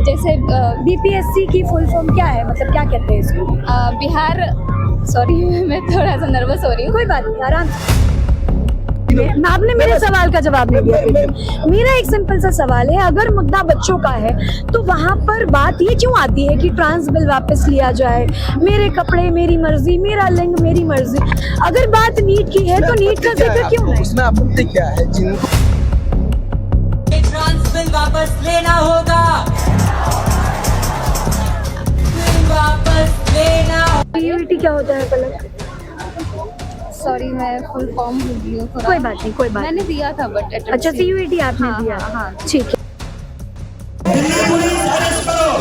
जैसे बीपीएससी की full form क्या है, मतलब क्या कहते हैं इसको? बिहार, सॉरी मैं थोड़ा सा नर्वस हो रही हूँ। कोई बात नहीं, आराम से। आपने मेरे सवाल का जवाब नहीं दिया। मेरा एक सिंपल सा सवाल है, अगर मुद्दा बच्चों का है तो वहाँ पर बात ये क्यों आती है कि ट्रांस बिल वापस लिया जाए, मेरे कपड़े मेरी मर्जी, मेरा लिंग मेरी मर्जी। अगर बात नीट की है तो नीट का जिक्र क्यों नहीं? उसमें आपत्ति क्या है? जिनको ट्रांस बिल वापस लेना होगा, बिल वापस लेना। सीयूईटी क्या होता है पलक? सॉरी मैं फुल फॉर्म भूल गई हूँ थोड़ा। कोई बात नहीं, कोई बात मैंने नहीं। दिया था बट अच्छा, सीयूईटी आपने हाँ, दिया? हाँ, हाँ। ठीक है। दिल्ली पुलिस अरेस्ट करो,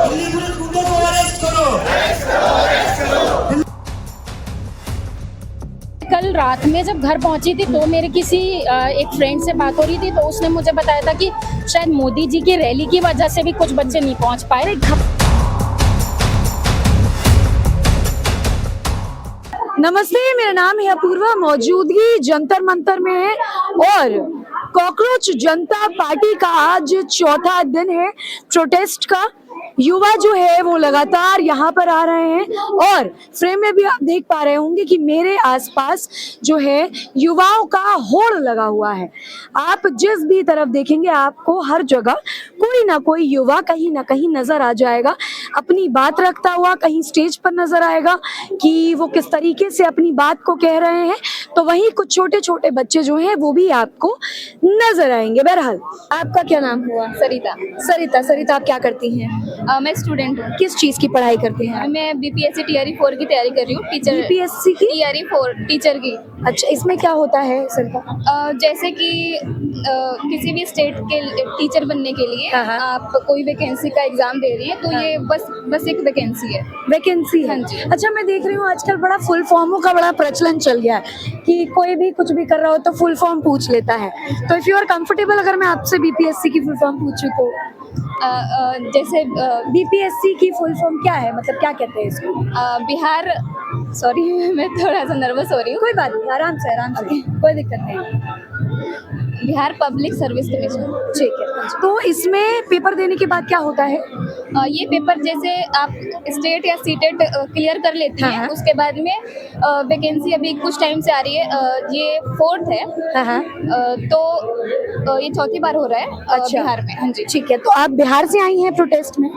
दिल्ली पुलिस गुंडों को अरेस्ट करो। कल रात में जब घर पहुंची थी तो मेरे किसी एक फ्रेंड से बात हो रही थी, तो उसने मुझे बताया था कि शायद मोदी जी की रैली की वजह से भी कुछ बच्चे नहीं पहुंच पाए। नमस्ते, मेरा नाम है अपूर्वा, मौजूदगी जंतर मंतर में है और कॉकरोच जनता पार्टी का आज चौथा दिन है प्रोटेस्ट का। युवा जो है वो लगातार यहाँ पर आ रहे हैं और फ्रेम में भी आप देख पा रहे होंगे कि मेरे आसपास जो है युवाओं का होड़ लगा हुआ है। आप जिस भी तरफ देखेंगे आपको हर जगह कोई ना कोई युवा कहीं ना कहीं नजर आ जाएगा, अपनी बात रखता हुआ कहीं स्टेज पर नजर आएगा कि वो किस तरीके से अपनी बात को कह रहे हैं, तो वहीं कुछ छोटे छोटे बच्चे जो हैं वो भी आपको नजर आएंगे। बहरहाल, आपका क्या नाम हुआ? सरिता। सरिता, आप क्या करती हैं? मैं स्टूडेंट हूँ। किस चीज की पढ़ाई करती हैं? मैं बीपीएससी टीआरई 4 की तैयारी कर रही हूँ। टीचर बीपीएससी की? टीआरई 4 टीचर की। अच्छा, इसमें क्या होता है सरिता? जैसे कि किसी भी स्टेट के टीचर बनने के लिए हाँ, हाँ। आप कोई वैकेंसी का एग्जाम दे रही है तो ये बस एक वैकेंसी है। वैकेंसी है? हाँ जी। अच्छा, मैं देख रही हूँ आजकल बड़ा फुल फॉर्मों का बड़ा प्रचलन चल गया है कि कोई भी कुछ भी कर रहा हो तो फुल फॉर्म पूछ लेता है। तो इफ यू आर कंफर्टेबल, अगर मैं आपसे बीपीएससी की फुल फॉर्म पूछूं तो? जैसे बीपीएससी की फुल फॉर्म क्या है, मतलब क्या कहते हैं इसको? बिहार, सॉरी मैं थोड़ा सा नर्वस हो रही हूँ। कोई बात नहीं, आराम से, कोई दिक्कत नहीं। Bihar public service commission. ठीक है, तो इसमें पेपर देने के बाद क्या होता है? ये पेपर जैसे आप स्टेट या सीटेट क्लियर कर लेती हाँ, हैं, हाँ। उसके बाद में वैकेंसी अभी कुछ टाइम से आ रही है। ये 4th है। हाँ, हाँ। तो ये चौथी बार हो रहा है अच्छा। बिहार में। हाँ जी। ठीक है, तो आप बिहार से आई हैं प्रोटेस्ट में?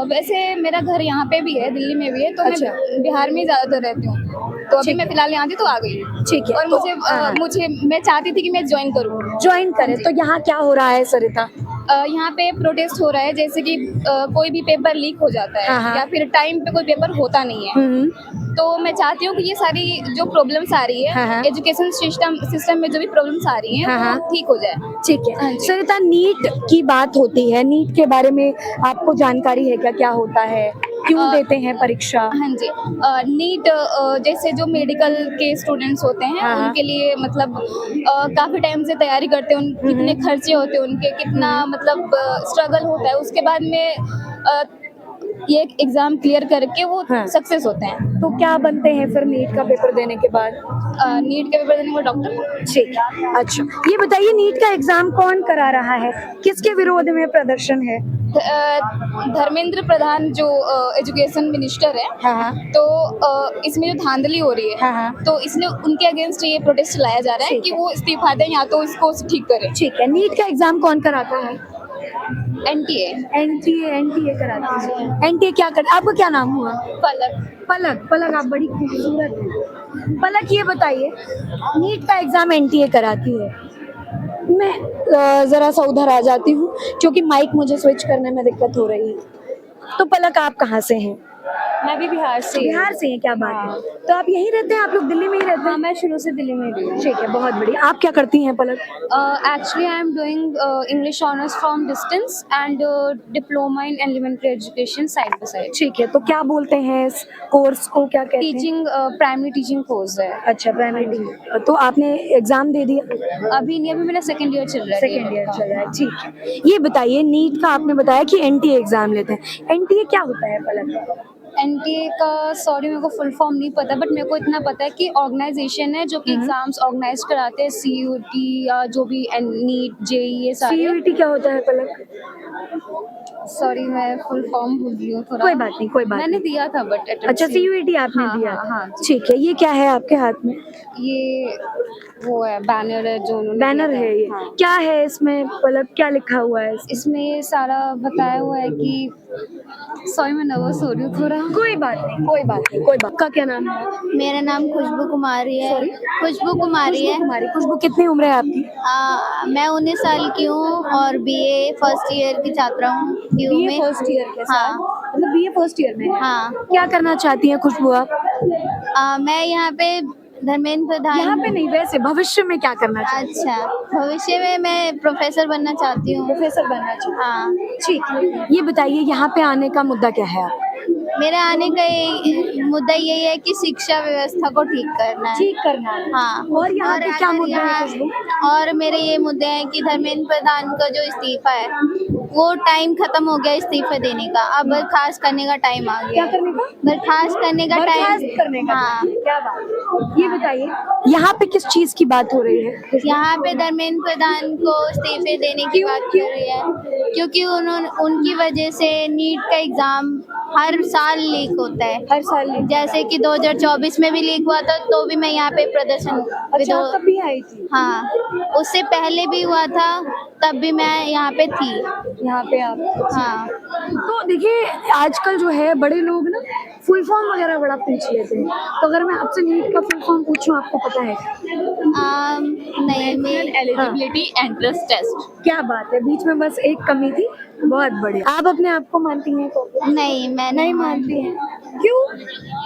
वैसे मेरा घर यहाँ पे भी है, दिल्ली में भी है, तो अच्छा। मैं बिहार में ही ज़्यादातर रहती हूँ। तो अभी ठीक मैं है। फिलहाल यहाँ थी तो आ गई। ठीक है, और तो मुझे मैं चाहती थी कि मैं ज्वाइन करूँ। ज्वाइन करें, तो यहाँ क्या हो रहा है सरिता? यहाँ पे प्रोटेस्ट हो रहा है, जैसे कि कोई भी पेपर लीक हो जाता है हाँ, हाँ। या फिर टाइम पे कोई पेपर होता नहीं है। तो मैं चाहती हूँ कि ये सारी जो प्रॉब्लम्स आ रही हाँ, है, हाँ। एजुकेशन सिस्टम में जो भी प्रॉब्लम्स आ रही हैं हाँ, हाँ। वो ठीक हो जाए। ठीक हाँ है जी। सरिता, नीट की बात होती है, नीट के बारे में आपको जानकारी है क्या, क्या होता है, क्यों देते हैं परीक्षा? हाँ जी। नीट जैसे जो मेडिकल के स्टूडेंट्स होते हैं हाँ, हाँ। उनके लिए मतलब काफ़ी टाइम से तैयारी करते हैं, कितने खर्चे होते हैं उनके, कितना मतलब स्ट्रगल होता है, उसके बाद में ये एक एग्ज़ाम क्लियर करके वो हाँ। सक्सेस होते हैं। तो क्या बनते हैं फिर नीट का पेपर देने के बाद? नीट के पेपर देने को डॉक्टर। ठीक है। अच्छा, ये बताइए नीट का एग्जाम कौन करा रहा है, किसके विरोध में प्रदर्शन है? धर्मेंद्र प्रधान जो एजुकेशन मिनिस्टर है, हाँ, हाँ। तो इसमें जो धांधली हो रही है, हाँ, हाँ। तो इसलिए उनके अगेंस्ट ये प्रोटेस्ट चलाया जा रहा है ठीक कि है। वो इस्तीफा दें या तो इसको ठीक करें। ठीक है, नीट का एग्जाम कौन कराता है? एनटीए। एनटीए कराती है। एनटीए क्या कर, आपका क्या नाम हुआ? पलक। पलक, आप बड़ी खूबसूरत हैं। पलक, ये बताइए, नीट का एग्जाम एनटीए कराती है। मैं जरा सा उधर आ जाती हूँ क्योंकि माइक मुझे स्विच करने में दिक्कत हो रही है। तो पलक, आप कहाँ से हैं? मैं भी बिहार से। बिहार से हैं? क्या बात है। तो आप यहीं रहते हैं, आप लोग दिल्ली में ही रहते हैं? हाँ, मैं शुरू से दिल्ली में रही हूँ। ठीक है, बहुत बढ़िया। आप क्या करती हैं पलक? Actually, I am doing English honors from distance and diploma in elementary education side by side. ठीक है, तो क्या बोलते हैं इस कोर्स को, क्या कहते हैं? टीचिंग प्राइमरी टीचिंग कोर्स है। अच्छा, प्राइमरी। तो आपने एग्जाम दे दिया? अभी नहीं, अभी मेरा सेकंड ईयर चल रहा है। सेकेंड ईयर चल रहा है। ठीक है, ये बताइए, नीट का आपने बताया कि एनटीए एग्जाम लेते हैं, एनटीए क्या होता है पलक? एनटीए का सॉरी मेरे को फुल फॉर्म नहीं पता, बट मेरे को इतना पता है कि ऑर्गेनाइजेशन है जो कि एग्जाम्स ऑर्गेनाइज कराते हैं, सीयूटी या जो भी नीट जेई ये सारे। सीयूईटी क्या होता है पलक? सॉरी मैं फुल फॉर्म भूल गई हूँ थोड़ा। कोई बात नहीं, कोई बात मैंने नहीं। दिया था बट अच्छा, सीयूईटी आपने हाँ, दिया हाँ, हाँ, जी। ठीक है। ये क्या है आपके हाथ में? ये वो है बैनर है जो उन्होंने बैनर दिया था। है ये? हाँ। क्या है इसमें पलक, क्या लिखा हुआ है इसमें? इसमें ये सारा बताया हुआ है कि सॉरी मैं नर्वस हो रही हूँ थोड़ा। कोई बात नहीं, कोई बात नहीं, कोई बात। का क्या नाम है? मेरा नाम खुशबू कुमारी है। Sorry? खुशबू कुमारी है। कुमारी। खुशबू, कितनी उम्र है आपकी? मैं 19 साल की हूँ और बीए फर्स्ट ईयर की छात्रा हूँ DU बीए में। फर्स्ट ईयर के साथ? हाँ। मतलब बीए फर्स्ट ईयर में है? हाँ। क्या करना चाहती हैं खुशबू आप? मैं यहाँ पे धर्मेंद्र प्रधान। यहाँ पे नहीं, वैसे भविष्य में क्या करना चाहती हैं? अच्छा, भविष्य में मैं प्रोफेसर बनना चाहती हूँ। प्रोफेसर बनना चाहती हैं? हाँ। ठीक। ये बताइए यहाँ पे आने का मुद्दा क्या है आप? मेरे आने का मुद्दा यही है कि शिक्षा व्यवस्था को ठीक करना है। ठीक करना है। हाँ। और यहाँ पे क्या अगर मुद्दा है यहाँ- खुशबू? और मेरे ये मुद्दे हैं कि धर्मेंद्र प्रधान का जो इस्तीफा है वो टाइम खत्म हो गया इस्तीफा देने का, अब बर्खास्त करने का टाइम आ गया। क्या करने का? बर्खास्त करने का टाइम। बर्खास्त करने का? हाँ। क्या बात है? ये बताइए यहाँ पे किस चीज की बात हो रही है? यहाँ पे धर्मेंद्र प्रधान को इस्तीफे देने की बात कर रही है क्योंकि उनकी वजह से नीट का एग्जाम हर साल लीक होता है। हर साल जैसे कि 2024 में भी लीक हुआ था तो भी मैं यहाँ पे प्रदर्शन अच्छा, आप तब भी आई थी? हाँ, उससे पहले भी हुआ था तब भी मैं यहाँ पे थी। यहाँ पे आप? हाँ। तो देखिए आजकल जो है बड़े लोग ना फुल फॉर्म वगैरह बड़ा पूछ लेते हैं, तो अगर मैं आपसे नीट का फुल फॉर्म पूछूं, आपको पता है? नहीं, मैं एलिजिबिलिटी एंट्रेंस टेस्ट। क्या बात है, बीच में बस एक कमी थी। बहुत बढ़िया। आप अपने आप को मानती हैं को? नहीं, मैं नहीं मानती हैं। क्यों?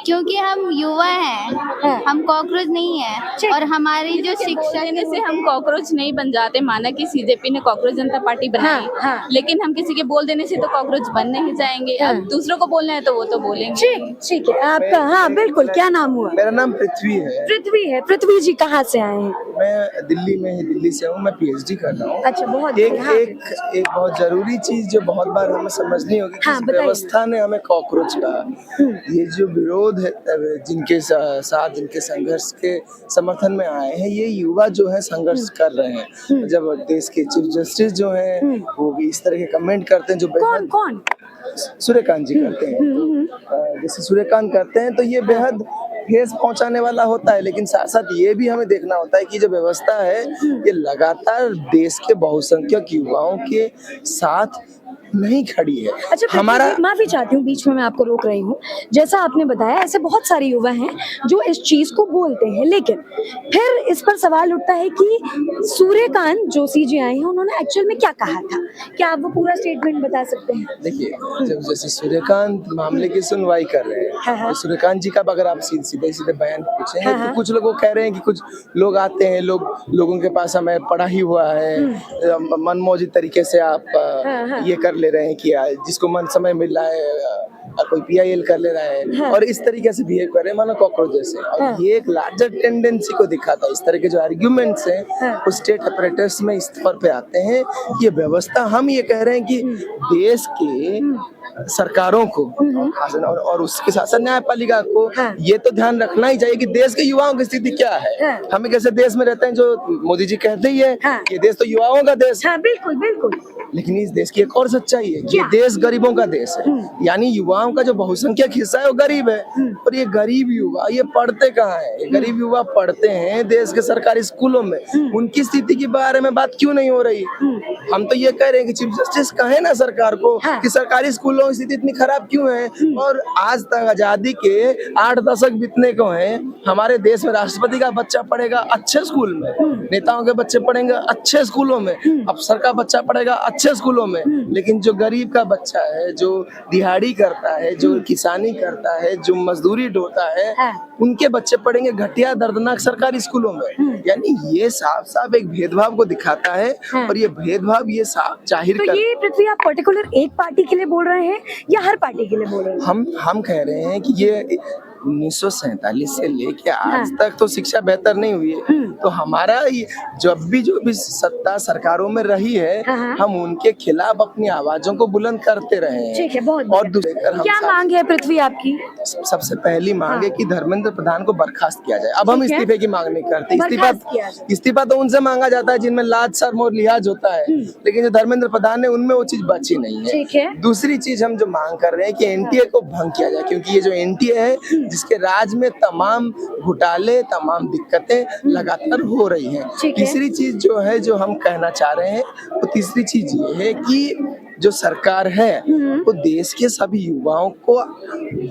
क्योंकि हम युवा हैं, हाँ। हम कॉकरोच नहीं है और हमारी जो शिक्षा देने से हम कॉकरोच नहीं बन जाते। माना कि सीजेपी ने कॉकरोच जनता पार्टी बनाई, हाँ, हाँ। लेकिन हम किसी के बोल देने से तो कॉकरोच बन नहीं जाएंगे। हाँ। अब दूसरों को बोलना है तो वो तो बोलेंगे। ठीक है। आपका? हाँ बिल्कुल। क्या नाम हुआ? मेरा नाम पृथ्वी है। पृथ्वी है। पृथ्वी जी कहाँ से आए हैं? मैं दिल्ली में ही, दिल्ली से हूँ। मैं पीएचडी कर रहा हूँ। अच्छा, बहुत एक बढ़िया। एक एक बहुत जरूरी चीज जो बहुत बार हमें समझनी होगी कि हाँ, इस बताइए। व्यवस्था ने हमें कॉकरोच कहा। ये जो विरोध है जिनके साथ जिनके संघर्ष के समर्थन में आए हैं, ये युवा जो है संघर्ष कर रहे हैं। जब देश के चीफ जस्टिस जो हैं वो भी इस तरह के कमेंट करते हैं जो कौन कौन? सूर्यकांत जी करते हैं, तो जैसे सूर्यकांत करते हैं तो ये बेहद ठेस पहुंचाने वाला होता है। लेकिन साथ साथ ये भी हमें देखना होता है कि जो व्यवस्था है ये लगातार देश के बहुसंख्यक युवाओं के साथ नहीं खड़ी है। अच्छा, हमारा माफी चाहती हूँ, बीच में मैं आपको रोक रही हूँ। जैसा आपने बताया ऐसे बहुत सारे युवा हैं जो इस चीज को बोलते हैं, लेकिन फिर इस पर सवाल उठता है कि सूर्यकांत जोशी जी आए हैं, उन्होंने एक्चुअल में क्या कहा था? क्या आप वो पूरा स्टेटमेंट बता सकते हैं? देखिए, जब जैसे सूर्यकांत मामले की सुनवाई कर रहे हैं, हाँ। तो सूर्यकांत जी का अगर आप सीधे सीधे बयान पूछेंगे हाँ। तो कुछ लोग वो कह रहे हैं कि कुछ लोग आते हैं, लोगों के पास हमें पढ़ा ही हुआ है, मनमौजी तरीके से आप हाँ। ये कर ले रहे हैं कि जिसको मन समय मिल रहा है कोई PIL कर ले रहा है और इस तरीके से बिहेव कर रहे हैं मानो कॉकरोच जैसे। और ये एक लार्जर टेंडेंसी को दिखाता है। इस तरह के जो आर्ग्यूमेंट्स हैं वो स्टेट अपरेटस में इस तौर पे आते हैं। ये व्यवस्था, हम ये कह रहे हैं कि देश के सरकारों को और उसके साथ साथ न्यायपालिका को ये तो ध्यान रखना ही चाहिए कि देश के युवाओं की स्थिति क्या है। हमें कैसे देश में रहते हैं, जो मोदी जी कहते ही है ये देश तो युवाओं का देश है। बिल्कुल बिल्कुल। लेकिन इस देश की एक और सच्चाई है कि ये देश गरीबों का देश है। यानी युवाओं का जो बहुसंख्यक हिस्सा है वो गरीब है। और ये गरीब युवा ये पढ़ते कहाँ है? ये गरीब युवा पढ़ते हैं देश के सरकारी स्कूलों में। उनकी स्थिति के बारे में बात क्यों नहीं हो रही? हम तो ये कह रहे हैं कि चीफ जस्टिस कहे ना सरकार को कि सरकारी स्कूलों की स्थिति इतनी खराब क्यों है। और आज तक आजादी के 8 दशक बीतने को हैं, हमारे देश में राष्ट्रपति का बच्चा पढ़ेगा अच्छे स्कूल में, नेताओं के बच्चे पढ़ेंगे अच्छे स्कूलों में, अफसर का बच्चा पढ़ेगा अच्छे स्कूलों में। लेकिन जो गरीब का बच्चा है, जो दिहाड़ी करता है, जो किसानी करता है, जो मजदूरी ढोता है, उनके बच्चे पढ़ेंगे घटिया दर्दनाक सरकारी स्कूलों में। यानी ये साफ साफ एक भेदभाव को दिखाता है और ये भेदभाव ये साफ जाहिर तो ये पृथ्वी आप पर्टिकुलर एक पार्टी के लिए बोल रहे हैं या हर पार्टी के लिए बोल रहे हैं? हम कह रहे हैं कि ये 1947 से लेके आज तक तो शिक्षा बेहतर नहीं हुई है। तो हमारा जब भी जो भी सत्ता सरकारों में रही है, हाँ। हम उनके खिलाफ अपनी आवाजों को बुलंद करते रहे हैं। ठीक है, बहुत और बढ़िया। दूसरे हम क्या मांग है पृथ्वी आपकी? सबसे पहली मांग है कि धर्मेंद्र प्रधान को बर्खास्त किया जाए। अब हम ठीक है। इस्तीफे की मांग नहीं करते। बर्खास्त किया जाए। इस्तीफा तो उनसे मांगा जाता है जिनमें लाज शर्म और लिहाज होता है, लेकिन जो धर्मेंद्र प्रधान है उनमें वो चीज बची नहीं है। ठीक है। दूसरी चीज हम जो मांग कर रहे हैं कि एनटीए को भंग किया जाए, क्योंकि ये जो एनटीए है जिसके राज में तमाम घोटाले, तमाम दिक्कतें लगातार हो रही हैं। ठीक है। तीसरी चीज जो है जो हम कहना चाह रहे हैं, वो तीसरी चीज ये है कि जो सरकार है वो देश के सभी युवाओं को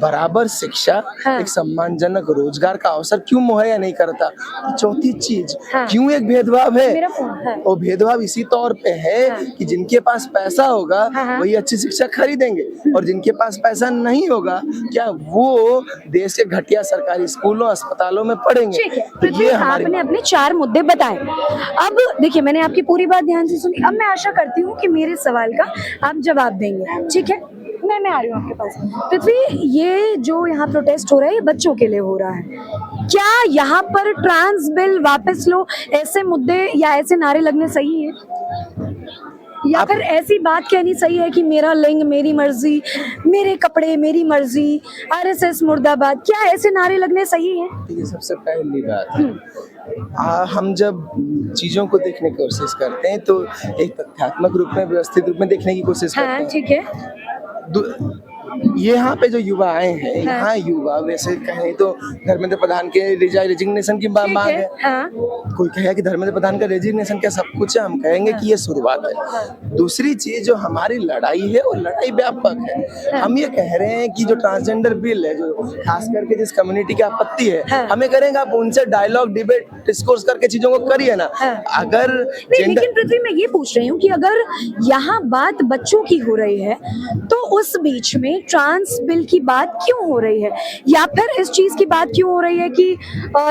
बराबर शिक्षा, हाँ। एक सम्मानजनक रोजगार का अवसर क्यों मुहैया नहीं करता। चौथी चीज, हाँ। क्यों एक भेदभाव मेरा है? फोन है। वो भेदभाव इसी तौर पे है हाँ। कि जिनके पास पैसा होगा हाँ। वही अच्छी शिक्षा खरीदेंगे, और जिनके पास पैसा नहीं होगा क्या वो देश के घटिया सरकारी स्कूलों, अस्पतालों में पढ़ेंगे। ठीक है, तो पृथ्वी ये हमारी आपने अपने 4 मुद्दे बताए। अब देखिए, मैंने आपकी पूरी बात ध्यान से सुनी। अब मैं आशा करती हूँ कि मेरे सवाल का आप जवाब देंगे। ठीक है, मैं आ रही हूँ आपके पास। पृथ्वी, ये जो यहाँ प्रोटेस्ट हो रहा है ये बच्चों के लिए हो रहा है। क्या यहाँ पर ट्रांस बिल वापस लो, ऐसे मुद्दे या ऐसे नारे लगने सही है, या फिर ऐसी बात कहनी सही है कि मेरा लिंग मेरी मर्जी, मेरे कपड़े मेरी मर्जी, आरएसएस मुर्दाबाद, क्या ऐसे नारे लगने सही है? ये सबसे पहली बात, हम जब चीजों को देखने की कोशिश करते हैं तो एक तथ्यात्मक रूप में, व्यवस्थित रूप में देखने की कोशिश करते हाँ, हैं। ठीक है। यहाँ पे जो युवा आए हैं, यहाँ युवा वैसे कहें तो धर्मेंद्र प्रधान के रेजिग्नेशन की मांग है। हाँ। कोई कहे कि धर्मेंद्र प्रधान का रेजिग्नेशन क्या सब कुछ है, हम कहेंगे कि ये शुरुआत है। दूसरी चीज जो हमारी लड़ाई है वो लड़ाई व्यापक है। हम ये कह रहे हैं कि जो ट्रांसजेंडर बिल है, जो खास करके जिस कम्युनिटी की आपत्ति है, हमें करेंगे आप उनसे डायलॉग, डिबेट, डिस्कोर्स करके चीजों को करिए ना। अगर लेकिन पृथ्वी, मैं ये पूछ रही हूँ कि अगर यहाँ बात बच्चों की हो रही है तो उस बीच में ट्रांस बिल की बात क्यों हो रही है, या फिर इस चीज की बात क्यों हो रही है कि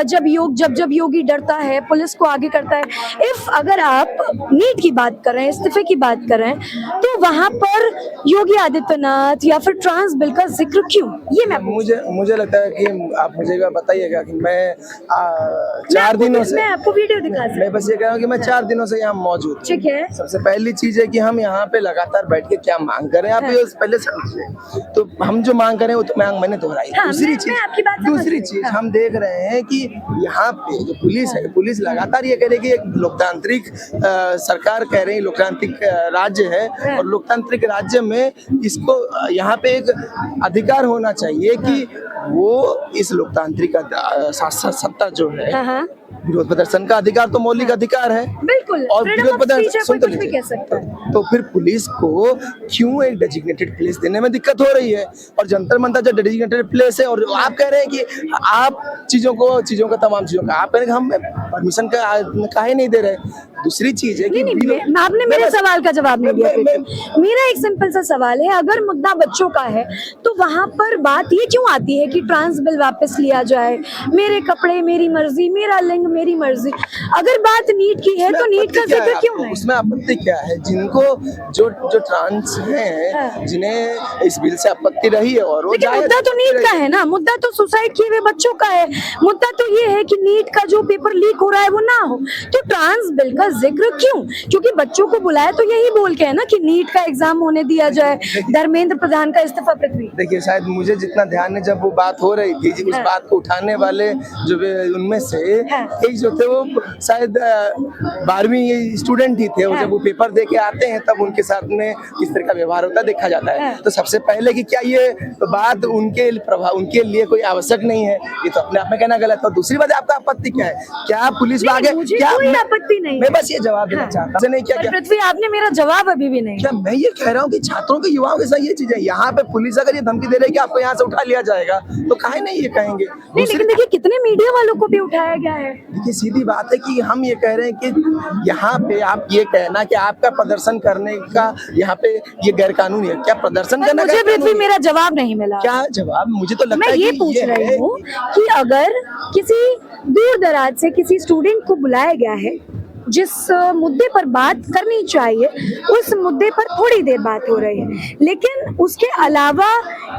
जब योगी डरता है पुलिस को आगे करता है। इफ अगर आप नीट की बात कर रहे हैं, इस्तीफे की बात कर रहे हैं, तो वहां पर योगी आदित्यनाथ या फिर ट्रांस बिल का जिक्र क्यों? ये मैं मुझे लगता है कि आप मुझे बताइएगा कि मैं 4 दिनों से, मैं आपको वीडियो दिखा सकती हूँ। मैं बस ये कह रहा हूँ कि मैं 4 दिनों से यहाँ मौजूद हूँ। ठीक है। सबसे पहली चीज है कि हम यहाँ पे लगातार बैठ के क्या मांग कर रहे हैं, आप ये पहले समझिए। तो हम जो मांग कर रहे हैं वो तो मांग मैंने दोहराई। हाँ, दूसरी चीज चीज हम देख रहे हैं कि यहाँ पे जो पुलिस है, पुलिस लगातार ये कह रही है कि एक लोकतांत्रिक सरकार कह रही है, लोकतांत्रिक राज्य है, और लोकतांत्रिक राज्य में इसको यहाँ पे एक अधिकार होना चाहिए कि वो इस लोकतांत्रिक सत्ता जो है, विरोध प्रदर्शन का अधिकार तो मौलिक अधिकार है, बिल्कुल, और विरोध प्रदर्शन कोई कुछ भी कह सकता है। तो फिर पुलिस को क्यों एक डेजिग्नेटेड प्लेस देने में दिक्कत हो रही है? और जंतर मंतर जो डेजिग्नेटेड प्लेस है, और आप कह रहे हैं कि आप तमाम चीजों का आप कह रहे हैं कि हम परमिशन का काहे नहीं दे रहे। दूसरी चीज है कि आपने मेरे सवाल का जवाब नहीं दिया। मेरा एक सिंपल सा सवाल है, अगर मुद्दा बच्चों का है तो वहां पर बात ये क्यों आती है कि ट्रांस बिल वापस लिया जाए, मेरे कपड़े मेरी मर्जी, मेरा लिंग मेरी मर्जी। अगर बात नीट की है तो नीट का जिक्र क्यों नहीं? उसमें आपत्ति क्या है? जिनको जो ट्रांस हैं, जिन्हें इस बिल से आपत्ति रही है, और वो मुद्दा तो नीट का है ना, मुद्दा तो सुसाइड किए हुए बच्चों का है। मुद्दा तो ये है कि नीट का जो पेपर लीक हो रहा है वो ना हो, तो ट्रांस बिल का जिक्र क्यों? क्योंकि बच्चों को बुलाया तो यही बोल के है ना कि नीट का एग्जाम होने दिया जाए, धर्मेंद्र प्रधान का इस्तीफा। पृथ्वी, देखिए, शायद मुझे जितना ध्यान है, जब वो बात हो रही थी, उस बात को उठाने वाले जो उनमें से एक जो थे वो शायद 12वीं स्टूडेंट ही थे, और जब वो पेपर दे के आते हैं तब उनके साथ में किस तरह का व्यवहार होता है देखा जाता है। तो सबसे पहले कि क्या ये बात उनके लिए कोई आवश्यक नहीं है, ये तो अपने आप में कहना गलत है। और दूसरी बात, आपका आपत्ति क्या है? क्या पुलिस में आगे क्या? कोई आपत्ति नहीं, मैं बस ये जवाब देना चाहता हूँ। नहीं क्या पृथ्वी, आपने मेरा जवाब अभी भी नहीं। क्या मैं ये कह रहा हूँ कि छात्रों के, युवाओं के साथ ये चीज है। यहाँ पे पुलिस अगर ये धमकी दे रही है कि आपको यहाँ से उठा लिया जाएगा, तो काहे नहीं ये कहेंगे? लेकिन देखिए, कितने मीडिया वालों को भी उठाया गया है। देखिए, सीधी बात है कि हम ये कह रहे हैं कि यहाँ पे आप ये कहना कि आपका प्रदर्शन करने का यहाँ पे ये गैर कानूनी है, क्या प्रदर्शन करना? मुझे पृथ्वी मेरा जवाब नहीं मिला। क्या जवाब? मुझे तो लगता मैं है ये कि पूछ रही हूँ कि अगर किसी दूर दराज से किसी स्टूडेंट को बुलाया गया है जिस मुद्दे पर बात करनी चाहिए उस मुद्दे पर थोड़ी देर बात हो रही है, लेकिन उसके अलावा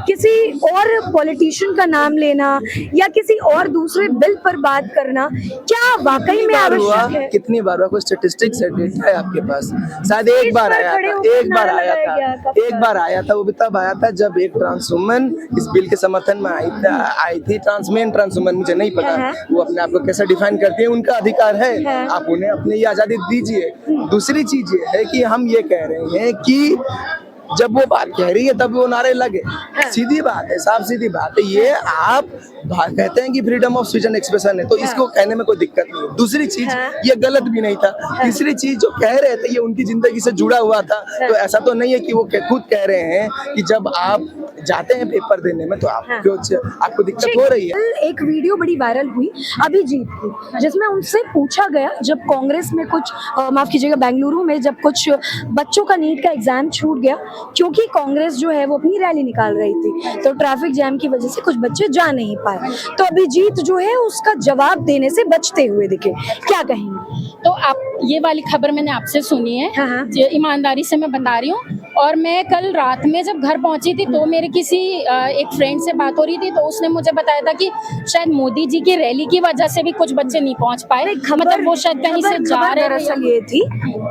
किसी और पॉलिटिशियन का नाम लेना या किसी और दूसरे बिल पर बात करना क्या वाकई में आवश्यक है? कितनी बार हुआ? कोई स्टेटिस्टिक्स है, डेटा है आपके पास? शायद एक बार आया था, एक बार आया था। वो भी तब आया था जब एक ट्रांस वुमन इस बिल के समर्थन में आई थी। ट्रांस वुमन मुझे नहीं पता वो अपने आप को कैसे डिफाइन करती है, उनका अधिकार है, आप उन्हें अपनी ये आजादी दीजिए। दूसरी चीज ये है कि हम ये कह रहे हैं कि जब वो बात कह रही है तब वो नारे लगे। सीधी बात है, साफ सीधी बात है। ये आप कहते हैं कि freedom of speech and expression है, तो इसको कहने में कोई दिक्कत नहीं है। दूसरी चीज ये गलत भी नहीं था। तीसरी चीज जो कह रहे थे ये उनकी जिंदगी से जुड़ा हुआ था। तो ऐसा तो नहीं है कि वो खुद कह रहे हैं कि जब आप जाते हैं पेपर देने में तो आपको दिक्कत हो रही है। एक वीडियो बड़ी वायरल हुई अभिजीत की, जिसमें उनसे पूछा गया जब कांग्रेस में कुछ माफ कीजिएगा बेंगलुरु में जब कुछ बच्चों का नीट का एग्जाम छूट गया क्योंकि कांग्रेस जो है वो अपनी रैली निकाल रही थी, तो ट्रैफिक जैम की वजह से कुछ बच्चे जा नहीं पाए। तो अभिजीत जो है उसका जवाब देने से बचते हुए दिखे, क्या कहेंगे? तो आप ये वाली खबर मैंने आपसे सुनी है, ये ईमानदारी से मैं बता रही हूँ। और मैं कल रात में जब घर पहुंची थी तो मेरे किसी एक फ्रेंड से बात हो रही थी, तो उसने मुझे बताया था कि शायद मोदी जी की रैली की वजह से भी कुछ बच्चे नहीं पहुंच पाए। मतलब वो शायद कहीं से जा रहे थे। दरअसल ये थी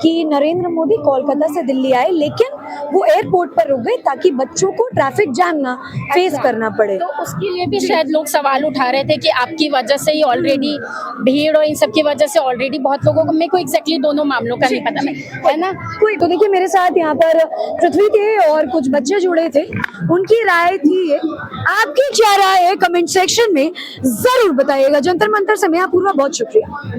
कि नरेंद्र मोदी कोलकाता से दिल्ली आए, लेकिन वो एयरपोर्ट पर रुक गए ताकि बच्चों को ट्रैफिक जैम ना फेस करना पड़े। तो उसके लिए भी शायद लोग सवाल उठा रहे थे कि आपकी वजह से ही ऑलरेडी भीड़ और इन सब की वजह से ऑलरेडी बहुत लोगों को, मेरे को एग्जैक्टली दोनों मामलों का नहीं पता है ना। कोई तो देखिए मेरे साथ यहाँ पर पृथ्वी थे और कुछ बच्चे जुड़े थे, उनकी राय थी ये। आपकी क्या राय है कमेंट सेक्शन में जरूर बताइएगा। जंतर मंतर से मैं अपूर्वा, बहुत शुक्रिया।